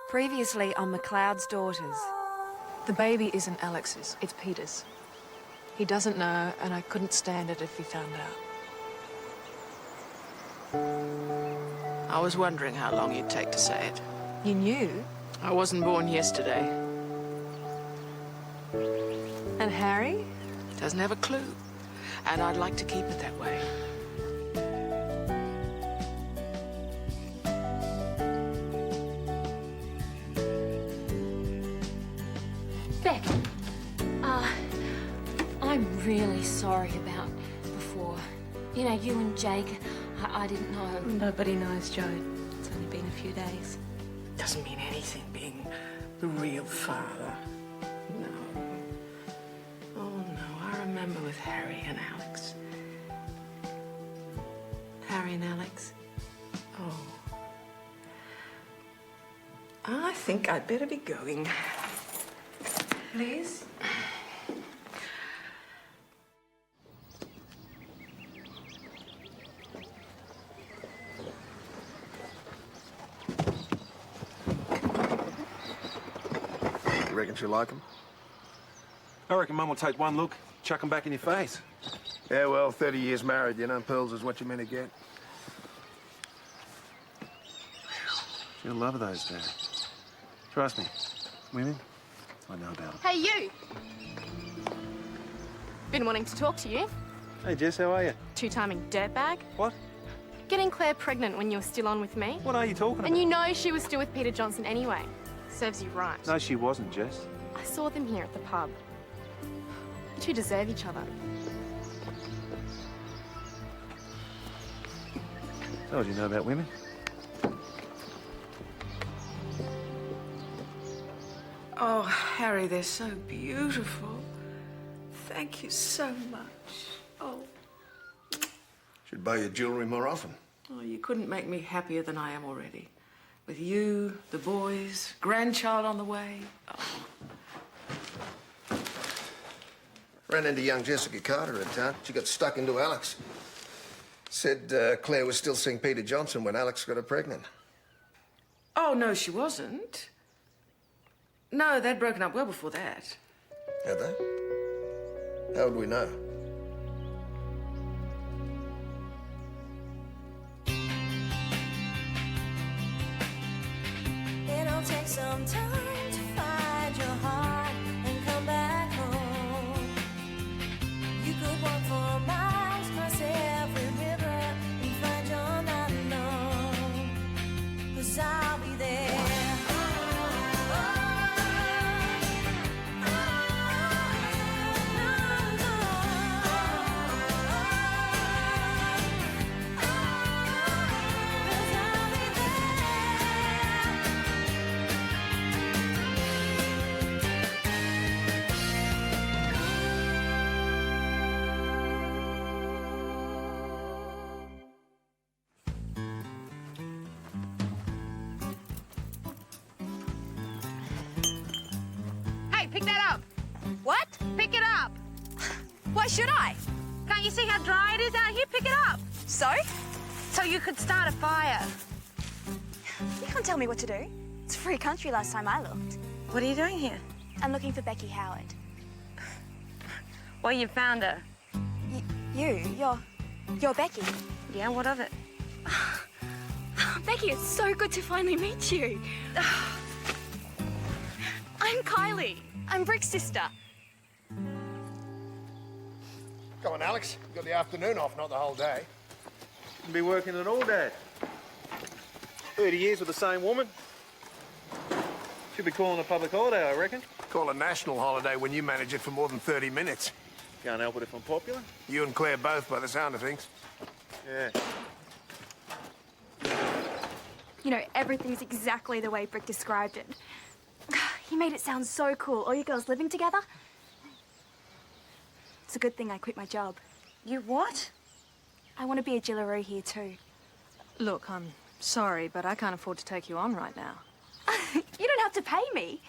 Previously on McLeod's Daughters. The baby isn't Alex's, it's Peter's. He doesn't know, and I couldn't stand it if he found out. I was wondering how long you'd take to say it. You knew? I wasn't born yesterday. And Harry? Doesn't have a clue. And I'd like to keep it that way. Beck, I'm really sorry about before. You know, you and Jake, I didn't know. Nobody knows, Joe. It's only been a few days. Doesn't mean anything being the real father. No. Oh, no. I remember with Harry and Alex. Harry and Alex? Oh. I think I'd better be going. Please? You reckon she'll like him? I reckon Mum will take one look, chuck him back in your face. Yeah, well, 30 years married, you know, pearls is what you're meant to get. She'll love those days. Trust me, women, I know about them. Hey, you! Been wanting to talk to you. Hey, Jess, how are you? Two-timing dirtbag. What? Getting Claire pregnant when you were still on with me. What are you talking about? And you know she was still with Peter Johnson anyway. Serves you right. No, she wasn't, Jess. I saw them here at the pub. You two deserve each other. Told you know about women. Oh, Harry, they're so beautiful. Thank you so much. Oh. Should buy you jewelry more often. Oh, you couldn't make me happier than I am already. With you, the boys, grandchild on the way. Oh. Ran into young Jessica Carter in town. She got stuck into Alex. Said Claire was still seeing Peter Johnson when Alex got her pregnant. Oh, no, she wasn't. No, they'd broken up well before that. Had they? How would we know? It'll take some time to find your heart and come back home. You could walk for miles, cross every river and find your not alone. 'Cause I'll be there. Pick that up. What? Pick it up. Why should I? Can't you see how dry it is out here? Pick it up. So? So you could start a fire. You can't tell me what to do. It's free country last time I looked. What are you doing here? I'm looking for Becky Howard. Well, you found her. You're Becky. Yeah, what of it? Becky, it's so good to finally meet you. I'm Kylie. I'm Brick's sister. Come on, Alex. You've got the afternoon off, not the whole day. Shouldn't be working at all, Dad. 30 years with the same woman. Should be calling a public holiday, I reckon. Call a national holiday when you manage it for more than 30 minutes. Can't help it if I'm popular. You and Claire both, by the sound of things. Yeah. You know, everything's exactly the way Brick described it. He made it sound so cool. All you girls living together. It's a good thing I quit my job. You what? I want to be a Jillaroo here too. Look, I'm sorry, but I can't afford to take you on right now. You don't have to pay me.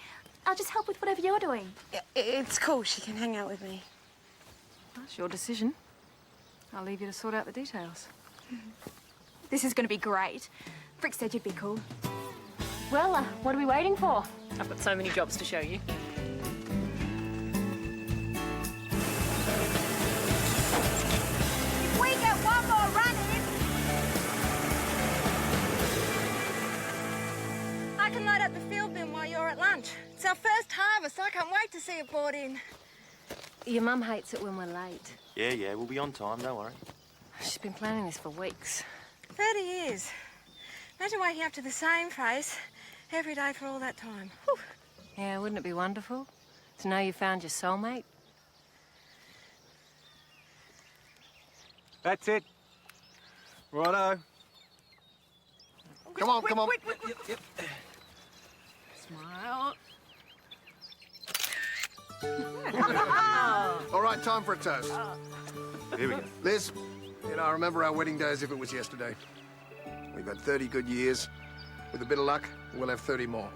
I'll just help with whatever you're doing. It's cool. She can hang out with me. That's your decision. I'll leave you to sort out the details. This is going to be great. Brick said you'd be cool. Well, what are we waiting for? I've got so many jobs to show you. If we get one more run in, I can load up the field bin while you're at lunch. It's our first harvest. I can't wait to see it brought in. Your mum hates it when we're late. Yeah, we'll be on time, don't worry. She's been planning this for weeks. 30 years. Imagine waking up to the same face every day for all that time. Whew. Yeah, wouldn't it be wonderful to know you found your soulmate? That's it. Righto. Come on, come on. Smile. All right, time for a toast. Here we go. Liz, you know, I remember our wedding day as if it was yesterday. We've had 30 good years. With a bit of luck, we'll have 30 more.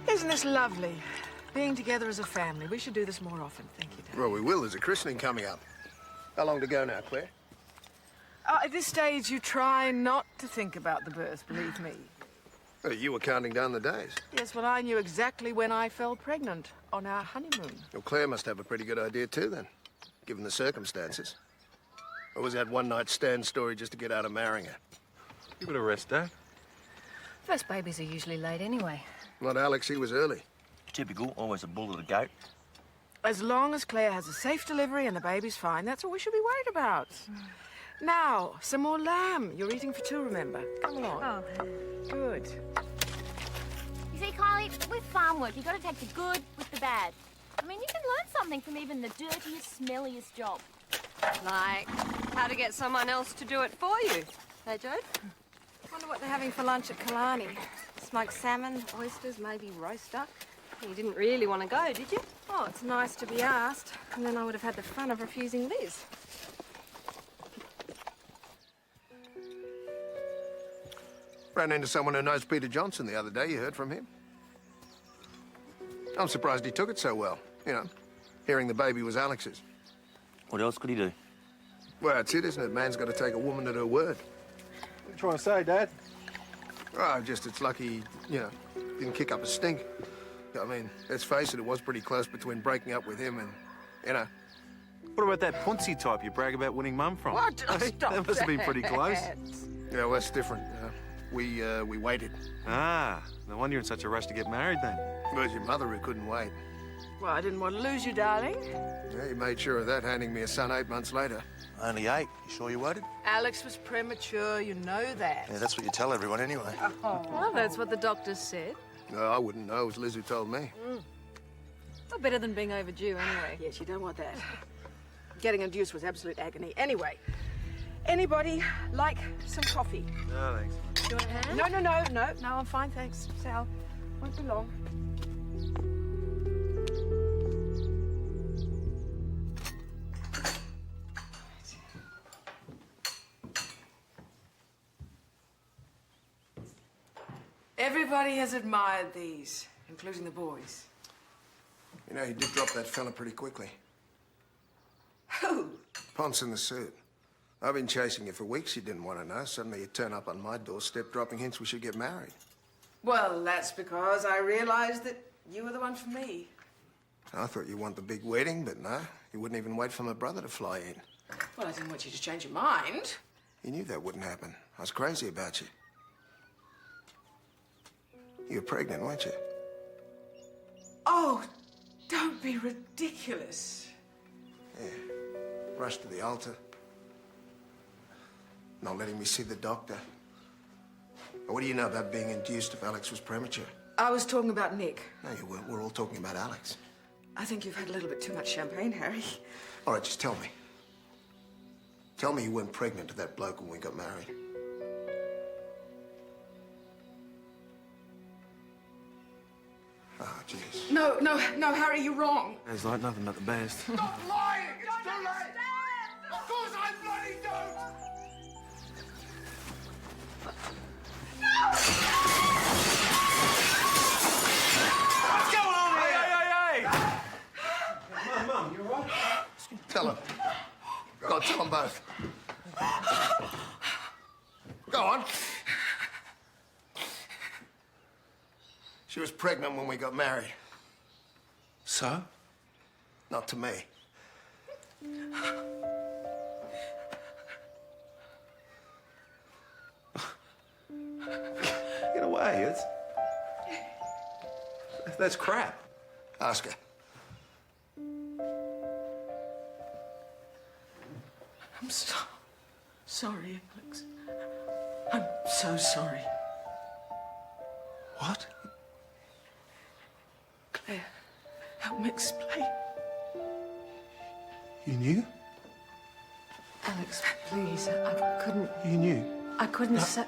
Isn't this lovely? Being together as a family. We should do this more often. Thank you, Dad. Well, we will. There's a christening coming up. How long to go now, Claire? At this stage, you try not to think about the birth, believe me. Well, you were counting down the days. Yes, well, I knew exactly when I fell pregnant, on our honeymoon. Well, Claire must have a pretty good idea too, then, given the circumstances. Or was that one-night stand story just to get out of marrying her? Give it a rest, Dad. First babies are usually late anyway. Not Alex, he was early. Typical, always a bull at a goat. As long as Claire has a safe delivery and the baby's fine, that's all we should be worried about. Now, some more lamb. You're eating for two, remember? Come along. Oh. Good. You see, Kylie, with farm work, you've got to take the good with the bad. I mean, you can learn something from even the dirtiest, smelliest job. Like how to get someone else to do it for you. Hey, Jode? Wonder what they're having for lunch at Killarney. Smoked salmon, oysters, maybe roast duck. You didn't really want to go, did you? Oh, it's nice to be asked. And then I would have had the fun of refusing Liz. Ran into someone who knows Peter Johnson the other day. You heard from him? I'm surprised he took it so well. You know, hearing the baby was Alex's. What else could he do? Well, that's it, isn't it? Man's got to take a woman at her word. What are you trying to say, Dad? Oh, just it's lucky, you know, didn't kick up a stink. I mean, let's face it, it was pretty close between breaking up with him and, you know. What about that Ponzi type you brag about winning Mum from? What? Hey, Stop that must have been pretty close. Yeah, well, that's different. We waited. Ah, no wonder you're in such a rush to get married then. It was your mother who couldn't wait. Well, I didn't want to lose you, darling. Yeah, he made sure of that, handing me a son 8 months later. Only 8. You sure you waited? Alex was premature, you know that. Yeah, that's what you tell everyone anyway. Well, that's what the doctors said. No, I wouldn't know. It was Liz who told me. Well, better than being overdue, anyway. Yes, you don't want that. Getting induced was absolute agony. Anyway, anybody like some coffee? No, thanks. Do you want a hand? No, I'm fine, thanks. Sal, won't be long. Everybody has admired these, including the boys. You know, he did drop that fella pretty quickly. Who? Ponce in the suit. I've been chasing you for weeks. You didn't want to know. Suddenly you turn up on my doorstep dropping hints we should get married. Well, that's because I realized that you were the one for me. I thought you want the big wedding, but no. You wouldn't even wait for my brother to fly in. Well, I didn't want you to change your mind. You knew that wouldn't happen. I was crazy about you. You were pregnant, weren't you? Oh, don't be ridiculous. Yeah. Rushed to the altar. Not letting me see the doctor. What do you know about being induced if Alex was premature? I was talking about Nick. No, you weren't. We're all talking about Alex. I think you've had a little bit too much champagne, Harry. All right, just tell me. Tell me you weren't pregnant to that bloke when we got married. Oh, jeez. No, Harry, you're wrong. It's like nothing but the best. Stop lying! It's too late! Of course I bloody don't! What's going on here? Hey! Mum, you all right? Tell him. God, tell them both. on. She was pregnant when we got married. So? Not to me. Get away. That's crap. Ask her. I'm so sorry, Alex. I'm so sorry. What? Claire, help me explain. You knew? Alex, please, I couldn't... You knew? I couldn't say...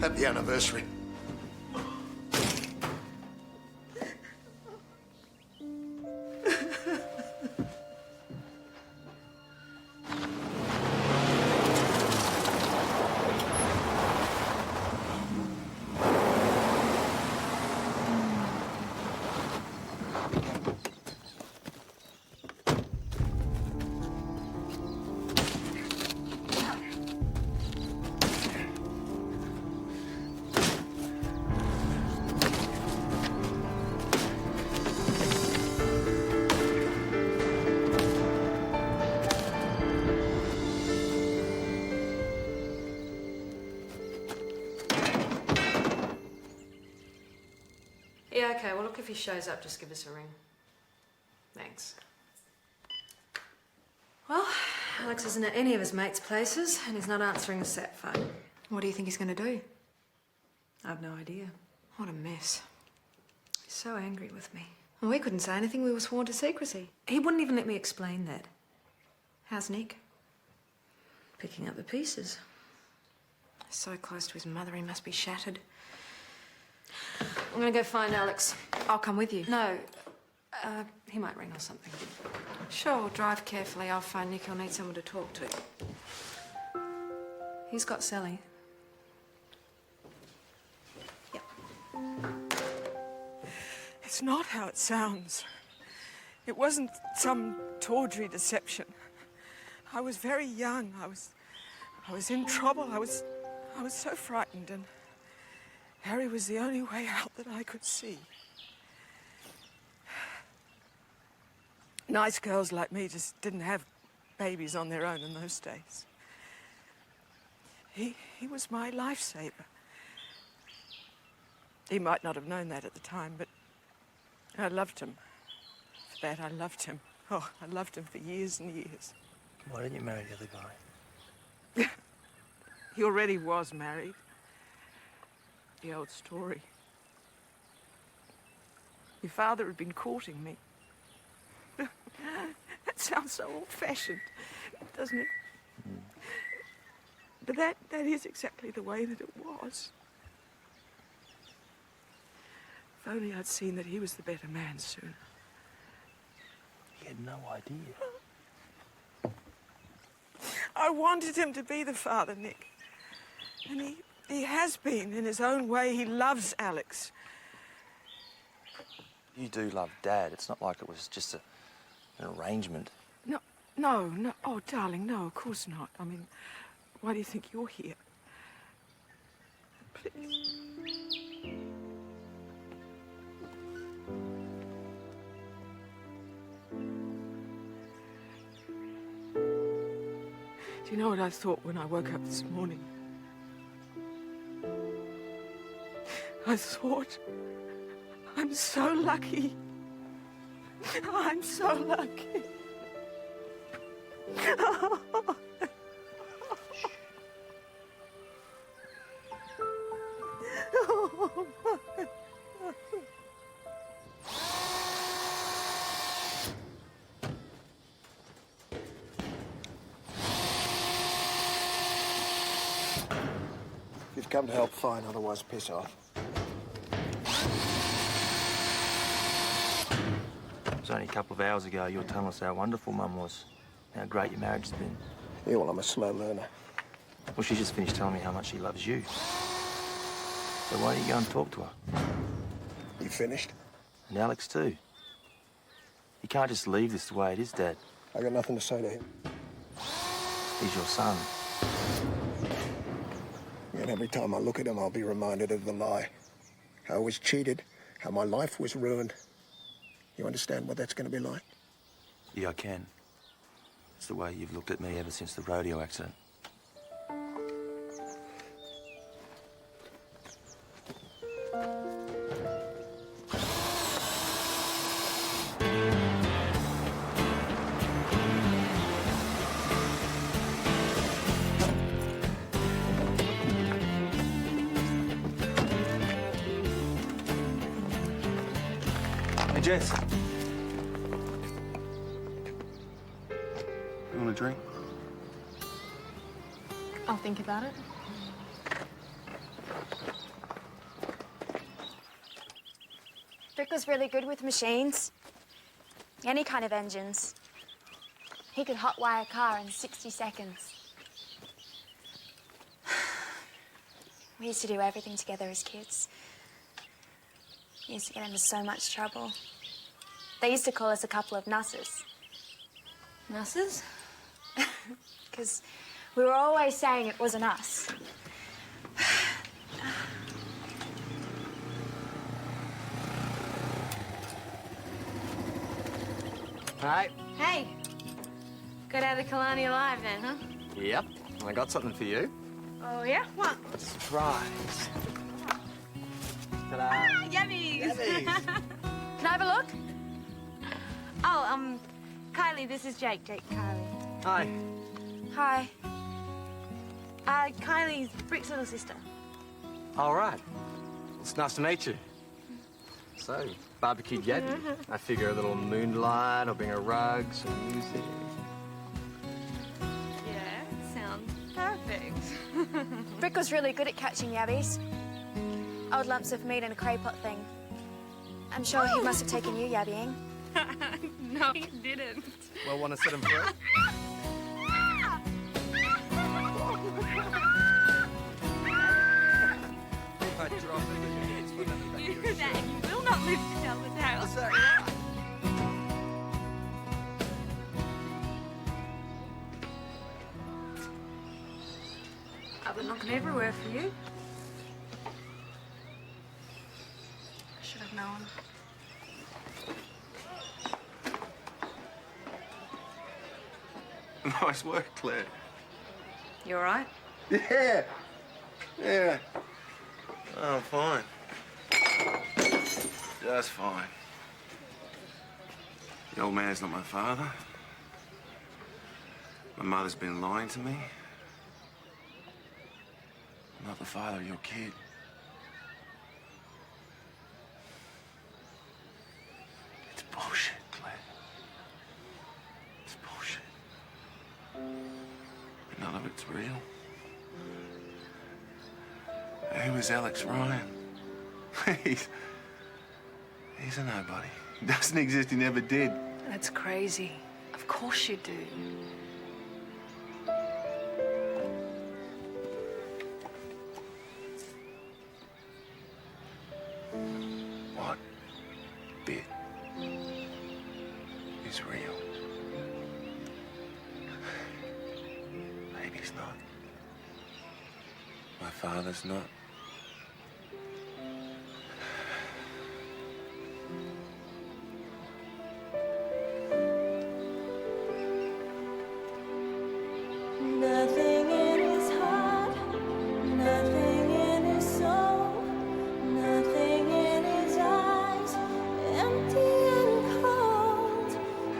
Happy anniversary. Yeah, okay, well, look, if he shows up, just give us a ring. Thanks. Well, Alex isn't at any of his mates' places, and he's not answering the sat phone. What do you think he's going to do? I've no idea. What a mess. He's so angry with me. Well, we couldn't say anything. We were sworn to secrecy. He wouldn't even let me explain that. How's Nick? Picking up the pieces. So close to his mother, he must be shattered. I'm gonna go find Alex. I'll come with you. No, he might ring or something. Sure, drive carefully. I'll find Nick. He'll need someone to talk to. He's got Sally. Yep. It's not how it sounds. It wasn't some tawdry deception. I was very young. I was in trouble. I was so frightened, and Harry was the only way out that I could see. Nice girls like me just didn't have babies on their own in those days. He was my lifesaver. He might not have known that at the time, but I loved him. For that, I loved him. Oh, I loved him for years and years. Why didn't you marry the other guy? He already was married. The old story. Your father had been courting me. That sounds so old-fashioned, doesn't it? Mm. But that is exactly the way that it was. If only I'd seen that he was the better man sooner. He had no idea. I wanted him to be the father, Nick. And he has been in his own way. He loves Alex. You do love Dad. It's not like it was just an arrangement. No. Oh, darling, no, of course not. I mean, why do you think you're here? Please. Do you know what I thought when I woke up this morning? I thought, I'm so lucky. I'm so lucky. You've come to help, fine, otherwise piss off. It was only a couple of hours ago you were telling us how wonderful Mum was. how great your marriage has been. Yeah, well, I'm a slow learner. Well, she just finished telling me how much she loves you. So why don't you go and talk to her? You finished? And Alex, too. You can't just leave this the way it is, Dad. I got nothing to say to him. He's your son. And every time I look at him, I'll be reminded of the lie. How I was cheated, how my life was ruined. You understand what that's going to be like? Yeah, I can. It's the way you've looked at me ever since the rodeo accident. Hey, Jess. You want a drink? I'll think about it. Rick was really good with machines. Any kind of engines. He could hotwire a car in 60 seconds. We used to do everything together as kids. We used to get into so much trouble. They used to call us a couple of nusses. Nusses? Because we were always saying it wasn't us. Hi. Hey. Got out of Killarney alive then, huh? Yep. I got something for you. Oh, yeah? What? Surprise. Ta-da. Ah, yummies! Yummies. Can I have a look? Oh, Kylie, this is Jake. Jake, Kylie. Hi. Hi. Kylie's Brick's little sister. All right. It's nice to meet you. So, barbecued yet? I figure a little moonlight, I'll bring a rug, some music. Yeah, sounds perfect. Brick was really good at catching yabbies. Old lumps of meat in a clay pot thing. I'm sure he must have taken you yabbying. No, he didn't. Well, want to set him free? If I drop it, it's for nothing back You here. do that and you will not live to tell the tale. Is that right? I've been looking everywhere for you. I should have known. Nice work, Claire. You all right? Yeah. Yeah. I'm fine. Just fine. The old man's not my father. My mother's been lying to me. I'm not the father of your kid. It's bullshit, Claire. It's bullshit. But none of it's real. Who is Alex Ryan? He's a nobody. He doesn't exist, he never did. That's crazy. Of course you do. What bit is real? Baby's not. My father's not. Nothing in his heart, nothing in his soul, nothing in his eyes, empty and cold.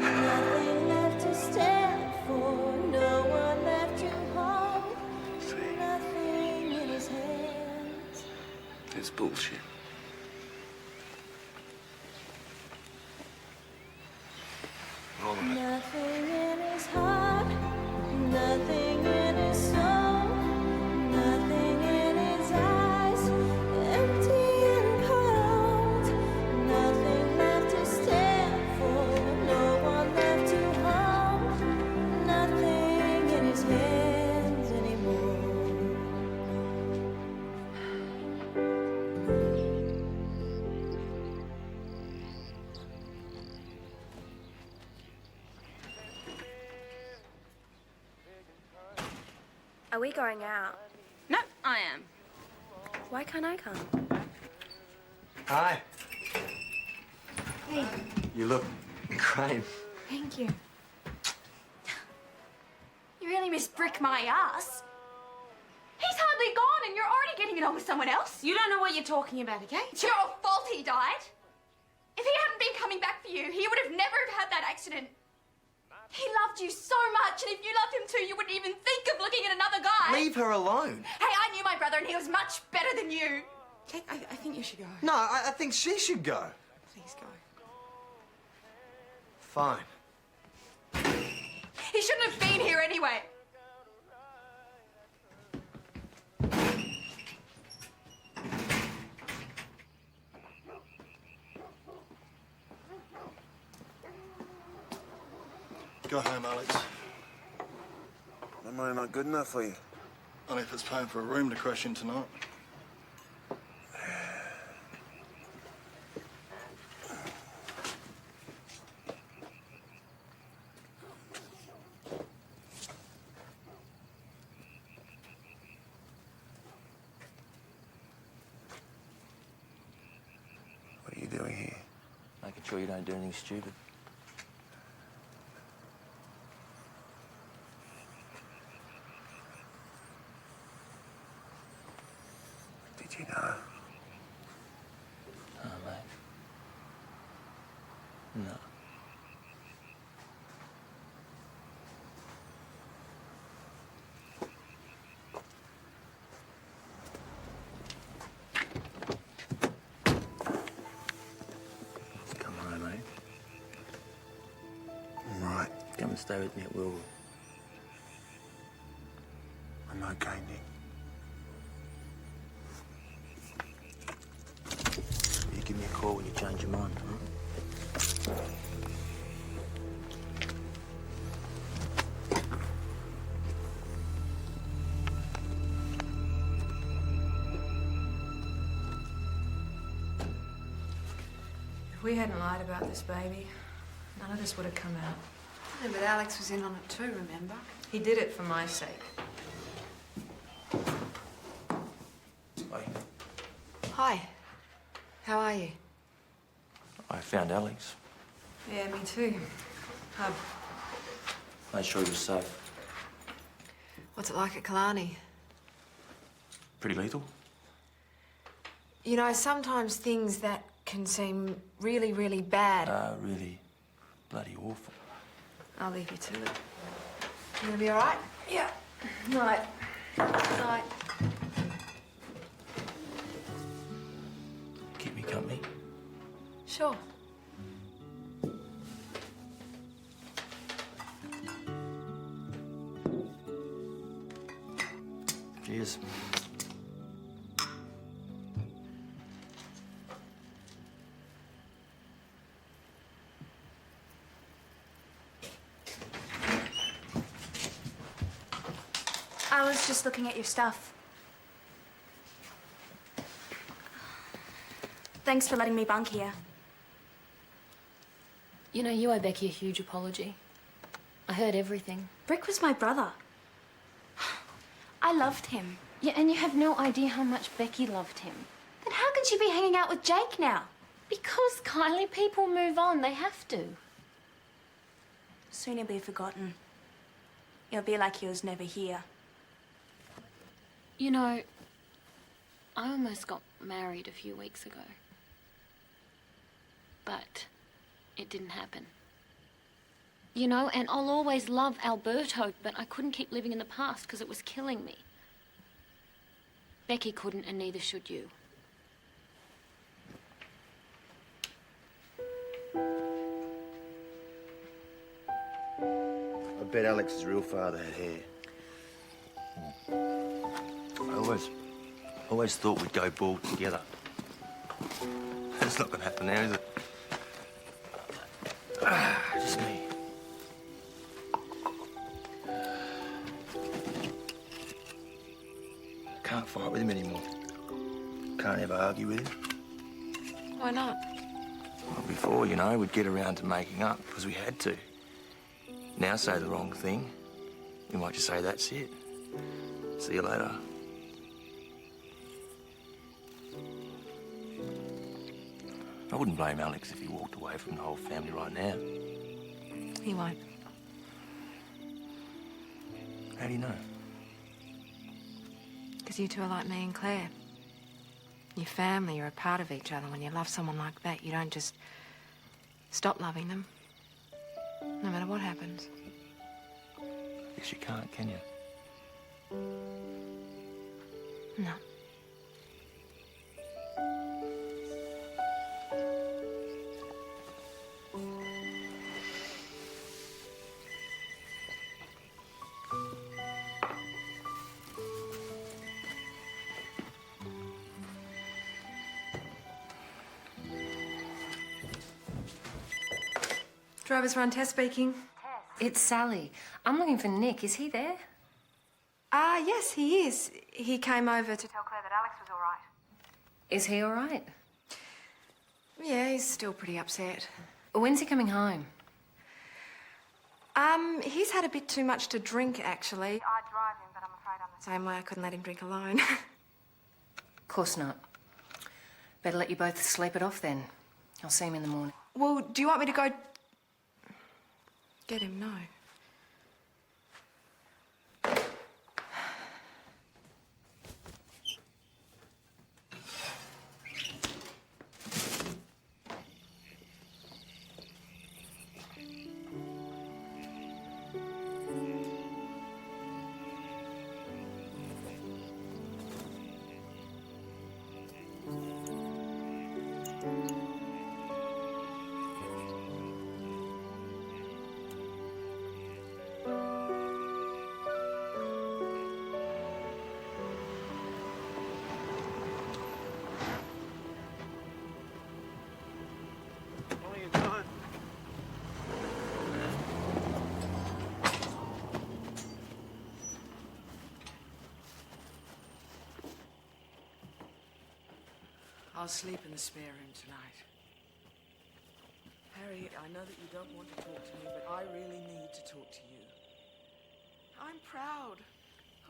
Nothing left to stand for, no one left to hold. Nothing in his hands. It's bullshit. All of it. Nothing in his heart, nothing in his soul, nothing in his eyes, empty and cold. Nothing left to stand for, no one left to hold. Are we going out? No, I am. Why can't I come? Hi. Hey. You look great. Thank you. You really miss Brick my ass. He's hardly gone and you're already getting it on with someone else. You don't know what you're talking about, okay? It's your fault he died. If he hadn't been coming back for you, he would have never have had that accident. He loved you so much, and if you loved him too, you wouldn't even think of looking at another guy. Leave her alone. Hey, I knew my brother and he was much better than you. Kate, I think you should go. No, I think she should go. Please go. Fine. He shouldn't have been here anyway. Go home, Alex. My money not good enough for you? Only if it's paying for a room to crash in tonight. What are you doing here? Making sure you don't do anything stupid. Did you know? No, mate. No. Come home, mate. I'm right. Come and stay with me at Wilwood. I'm okay, Nick. You give me a call when you change your mind, huh? If we hadn't lied about this baby, none of this would have come out. Yeah, but Alex was in on it too, remember? He did it for my sake. Hey, Hi. How are you? I found Alex. Yeah, me too. Made sure he was safe. What's it like at Killarney? Pretty lethal. You know, sometimes things that can seem really, really bad. Really bloody awful. I'll leave you to it. You gonna be all right? Yeah. Night. Night. Keep me company. Sure. Cheers. I was just looking at your stuff. Thanks for letting me bunk here. You know, you owe Becky a huge apology. I heard everything. Brick was my brother. I loved him. Yeah, and you have no idea how much Becky loved him. Then how can she be hanging out with Jake now? Because, Kylie, people move on. They have to. Soon he'll be forgotten. He'll be like he was never here. You know, I almost got married a few weeks ago. But it didn't happen. You know, and I'll always love Alberto, but I couldn't keep living in the past because it was killing me. Becky couldn't, and neither should you. I bet Alex's real father had hair. I always thought we'd go bald together. That's not gonna happen now, is it? Just me. Can't fight with him anymore. Can't ever argue with him. Why not? Well, before, you know, we'd get around to making up because we had to. Now say the wrong thing, we might just say that's it. See you later. I wouldn't blame Alex if he walked away from the whole family right now. He won't. How do you know? Because you two are like me and Claire. You're family, you're a part of each other. When you love someone like that, you don't just stop loving them, no matter what happens. Guess you can't, can you? No. Driver's run, Tess speaking. It's Sally. I'm looking for Nick. Is he there? Yes, he is. He came over to tell Claire that Alex was all right. Is he all right? Yeah, he's still pretty upset. When's he coming home? He's had a bit too much to drink, actually. I drive him, but I'm afraid I'm the same way. I couldn't let him drink alone. Of course not. Better let you both sleep it off then. I'll see him in the morning. Well, do you want me to go get him? No. I'll sleep in the spare room tonight. Harry, I know that you don't want to talk to me, but I really need to talk to you. I'm proud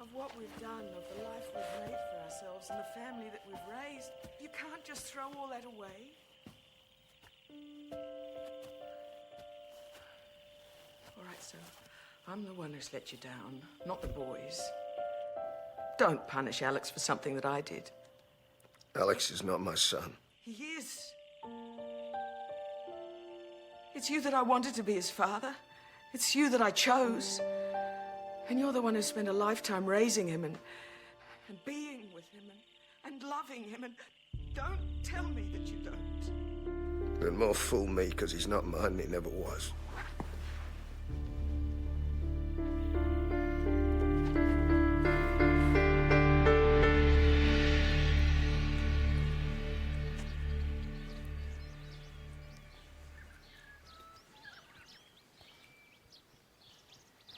of what we've done, of the life we've made for ourselves and the family that we've raised. You can't just throw all that away. All right, so I'm the one who's let you down, not the boys. Don't punish Alex for something that I did. Alex is not my son. He is. It's you that I wanted to be his father. It's you that I chose. And you're the one who spent a lifetime raising him and being with him and loving him. And don't tell me that you don't. Then more fool me, because he's not mine and he never was.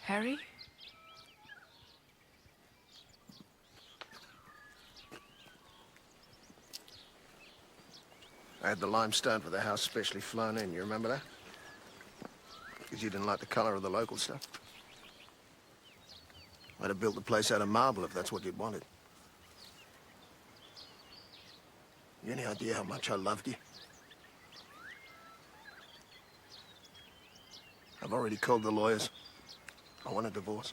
Harry? I had the limestone for the house specially flown in. You remember that? Because you didn't like the colour of the local stuff. I'd have built the place out of marble if that's what you'd wanted. You any idea how much I loved you? I've already called the lawyers. I want a divorce.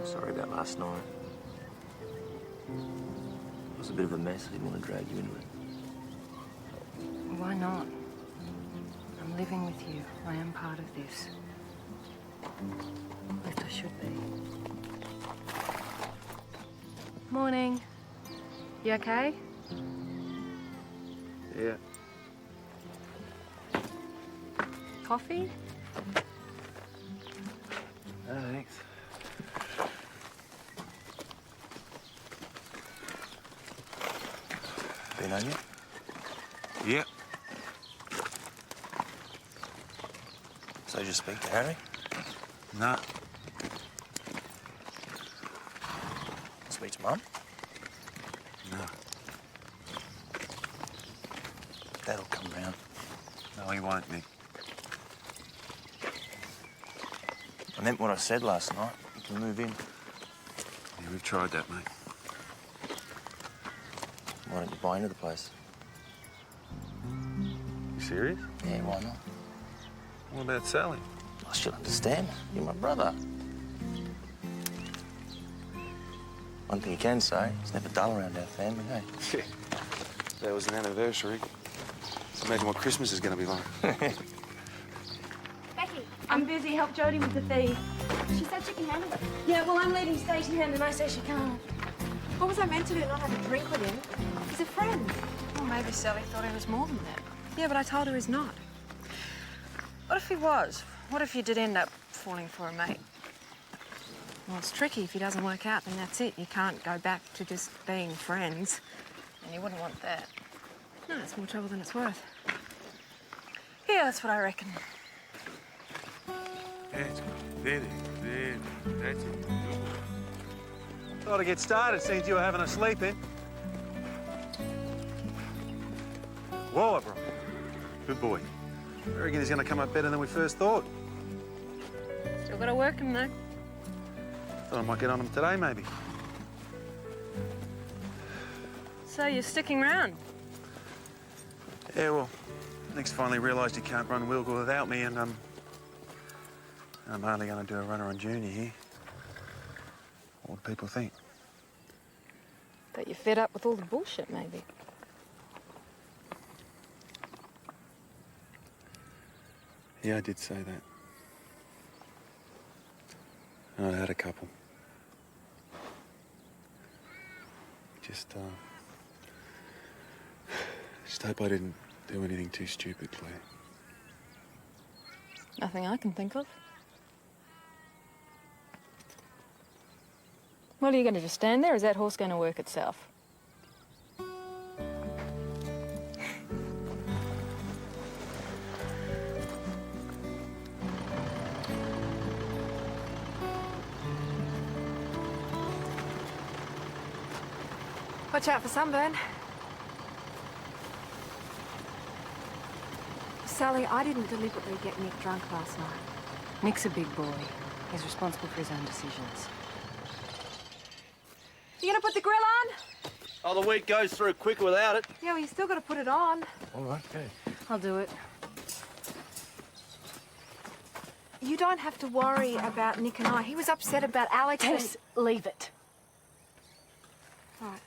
Sorry about last night. It was a bit of a mess. I didn't want to drag you into it. Why not? I'm living with you. I am part of this. At least I should be. Morning. You okay? Yeah. Coffee? Thanks. Been on yet? Yep. So did you speak to Harry? Nah. speak to Mum? No. Dad'll come round. No, he won't, Nick. I meant what I said last night. You can move in. Yeah, we've tried that, mate. Why don't you buy into the place? You serious? Yeah, why not? What about Sally? I should understand. You're my brother. One thing you can say, it's never dull around our family, eh? Yeah. That was an anniversary. Imagine what Christmas is going to be like. Becky, I'm busy. Help Jodie with the feed. She said she can handle it. Yeah, well, I'm leading station hand and I say she can't. What was I meant to do? Not have a drink with him? He's a friend. Well, maybe Sally thought he was more than that. Yeah, but I told her he's not. What if he was? What if you did end up falling for a mate? Well, it's tricky. If he doesn't work out, then that's it. You can't go back to just being friends. And you wouldn't want that. No, it's more trouble than it's worth. Yeah, that's what I reckon. That's good. That's it. Thought I'd get started since you were having a sleep in. Whoa, bro. Good boy. I reckon he's going to come up better than we first thought. Still got to work him, though. Thought I might get on him today, maybe. So you're sticking around? Yeah, well, Nick's finally realised he can't run Wilgul without me, and I'm only going to do a runner on Junior here. What do people think? That you're fed up with all the bullshit, maybe. Yeah, I did say that. I had a couple. Just hope I didn't do anything too stupid, Claire. Nothing I can think of. What, are you going to just stand there, or is that horse going to work itself? Watch out for sunburn. Sally, I didn't deliberately get Nick drunk last night. Nick's a big boy. He's responsible for his own decisions. You gonna put the grill on? Oh, the week goes through quicker without it. Yeah, well, you still gotta put it on. All right, okay. I'll do it. You don't have to worry about Nick and I. He was upset about Alex. Tess, leave it. Right.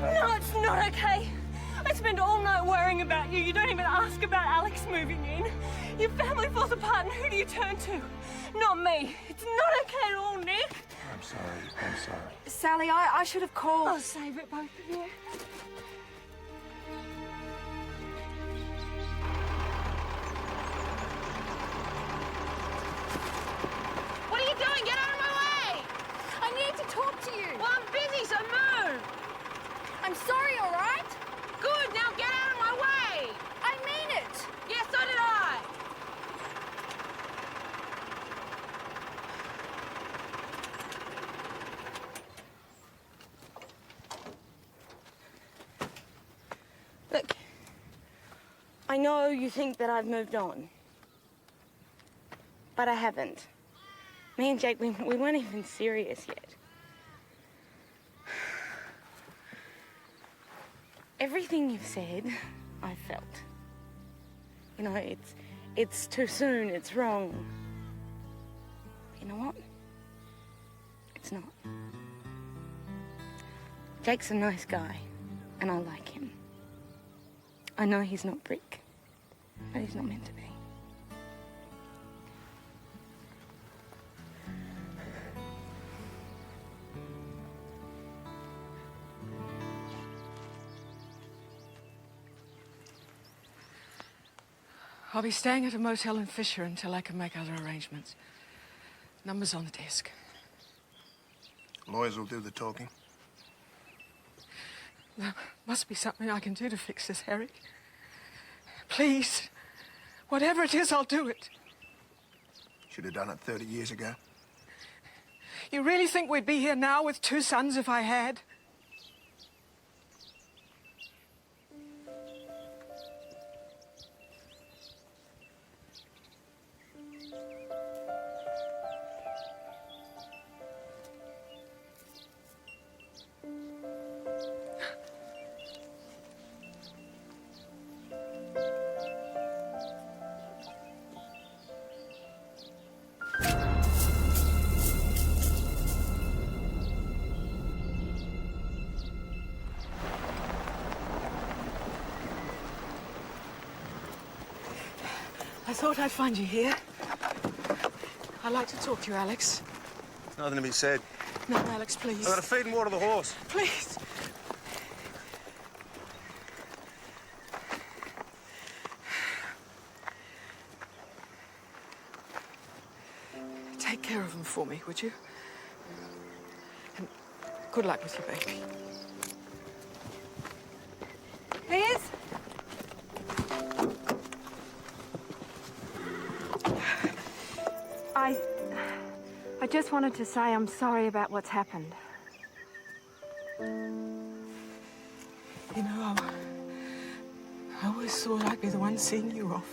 No, it's not okay. I spend all night worrying about you. You don't even ask about Alex moving in. Your family falls apart, and who do you turn to? Not me. It's not okay at all, Nick. I'm sorry. Sally, I should have called. I'll save it, both of you. What are you doing? Get out of my way! I need to talk to you. Well, I'm busy, so move! I'm sorry, all right? Good, now get out of my way! I mean it. Yeah, so did I! Look, I know you think that I've moved on, but I haven't. Me and Jake, we weren't even serious yet. Everything you've said, I felt. You know, it's too soon, it's wrong. You know what? It's not. Jake's a nice guy, and I like him. I know he's not Brick, but he's not meant to be. I'll be staying at a motel in Fisher until I can make other arrangements. Number's on the desk. Lawyers will do the talking. There must be something I can do to fix this, Eric. Please. Whatever it is, I'll do it. Should have done it 30 years ago. You really think we'd be here now with 2 sons if I had? I thought I'd find you here. I'd like to talk to you, Alex. Nothing to be said. No, Alex, please. I've got to feed and water the horse. Please. Take care of them for me, would you? And good luck with your baby. Liz? I just wanted to say I'm sorry about what's happened. You know, I always thought I'd be the one seeing you off.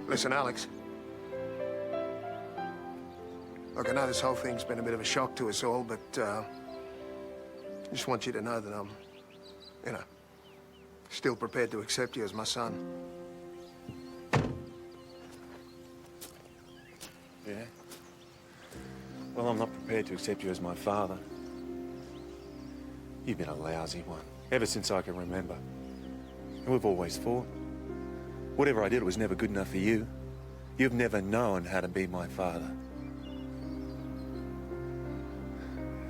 Listen, Alex. Look, I know this whole thing's been a bit of a shock to us all, but I just want you to know that I'm, you know, still prepared to accept you as my son. Yeah? Well, I'm not prepared to accept you as my father. You've been a lousy one, ever since I can remember. And we've always fought. Whatever I did was never good enough for you. You've never known how to be my father.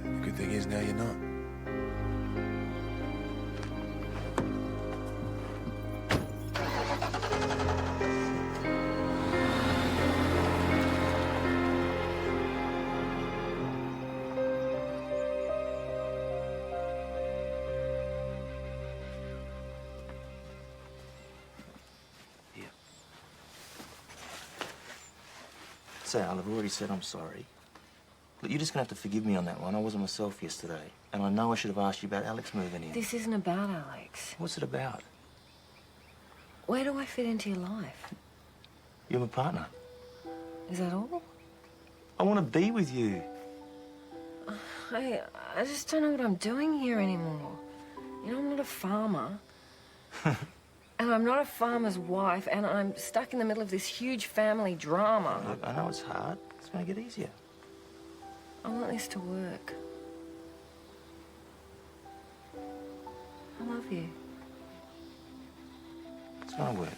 The good thing is now you're not. Sal, I've already said I'm sorry. Look, you're just gonna have to forgive me on that one. I wasn't myself yesterday. And I know I should have asked you about Alex moving in. This isn't about Alex. What's it about? Where do I fit into your life? You're my partner. Is that all? I want to be with you. I just don't know what I'm doing here anymore. You know, I'm not a farmer. And I'm not a farmer's wife, and I'm stuck in the middle of this huge family drama. Look, I know it's hard. Let's make it easier. I want this to work. I love you. It's gonna work.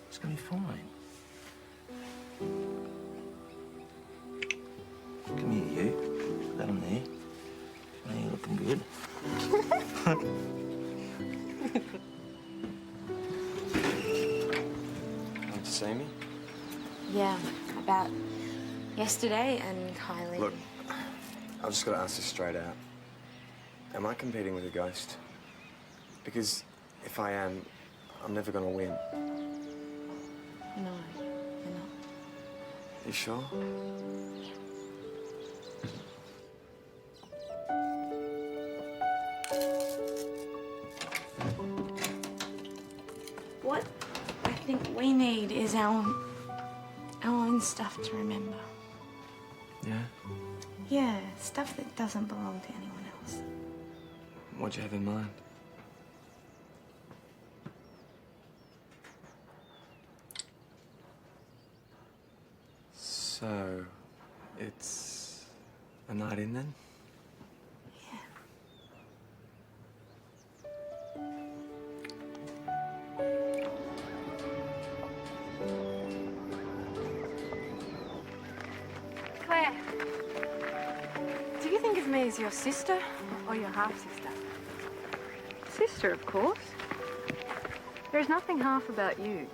It's gonna be fine. Come here, you. Put that on there. Now you're looking good. Want to see me? Yeah, about yesterday and Kylie. Look, I've just got to ask this straight out. Am I competing with a ghost? Because if I am, I'm never going to win. No, you're not. You sure? What I think we need is our own stuff to remember. Yeah? Yeah, stuff that doesn't belong to anyone else. What'd you have in mind? So, it's a night in then? Claire, do you think of me as your sister or your half-sister? Sister, of course. There is nothing half about you.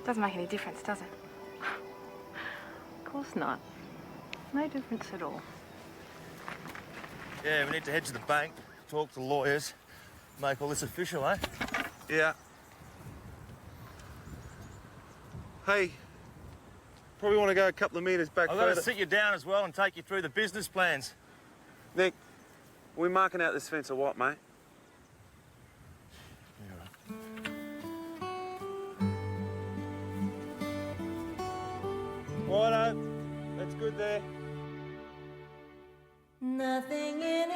Doesn't make any difference, does it? Of course not. No difference at all. Yeah, we need to head to the bank, talk to lawyers, make all this official, eh? Yeah. Hey, probably want to go a couple of metres back I've further. got to sit you down as well and take you through the business plans. Nick, we marking out this fence or what, mate? Righto, that's good there. Nothing in